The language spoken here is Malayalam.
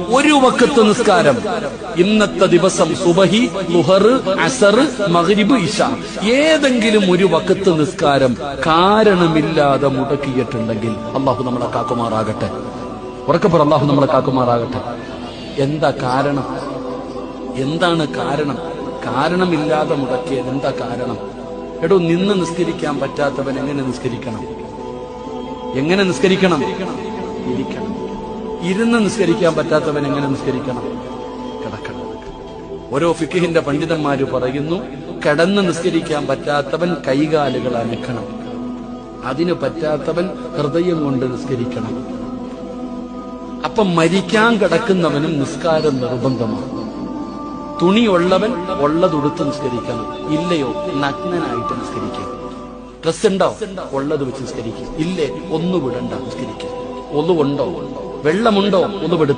ഒരു വഖത്ത് നിസ്കാരം ഇന്നത്തെ ദിവസം സുബഹി, ളുഹർ, അസർ, മഗ്രിബ്, ഇശ ഏതെങ്കിലും ഒരു വഖത്ത് നിസ്കാരം കാരണമില്ലാതെ മുടക്കിയിട്ടുണ്ടെങ്കിൽ അല്ലാഹു നമ്മളെ കാക്കുമാറാകട്ടെ. ഉറക്കപ്പുറ അല്ലാഹു നമ്മളെ കാക്കുമാറാകട്ടെ. എന്താ കാരണം? എന്താണ് കാരണം? കാരണമില്ലാതെ മുടക്കിയത് എന്താ കാരണം? എടോ, നിന്ന് നിസ്കരിക്കാൻ പറ്റാത്തവൻ എങ്ങനെ നിസ്കരിക്കണം? എങ്ങനെ നിസ്കരിക്കണം? ഇരിക്കണം. ഇരുന്ന് നിസ്കരിക്കാൻ പറ്റാത്തവൻ എങ്ങനെ നിസ്കരിക്കണം? കിടക്കണം. ഓരോ ഫിഖിന്റെ പണ്ഡിതന്മാര് പറയുന്നു, കിടന്ന് നിസ്കരിക്കാൻ പറ്റാത്തവൻ കൈകാലുകൾ അനക്കണം, അതിന് പറ്റാത്തവൻ ഹൃദയം കൊണ്ട് നിസ്കരിക്കണം. അപ്പം മരിക്കാൻ കിടക്കുന്നവനും നിസ്കാരം നിർബന്ധമാണ്. തുണിയുള്ളവൻ ഉള്ളതുടുത്ത് നിസ്കരിക്കണം. ഇല്ലയോ നഗ്നനായിട്ട് നിസ്കരിക്കാം. ഡ്രസ് ഉണ്ടോ? ഉള്ളത് വെച്ച് നിസ്കരിക്കും. ഇല്ലേ ഒന്നു വിടണ്ട നിസ്കരിക്കാം. ഒന്നുണ്ടോ? വെള്ളമുണ്ടോ? ഒന്നുപെടുത്ത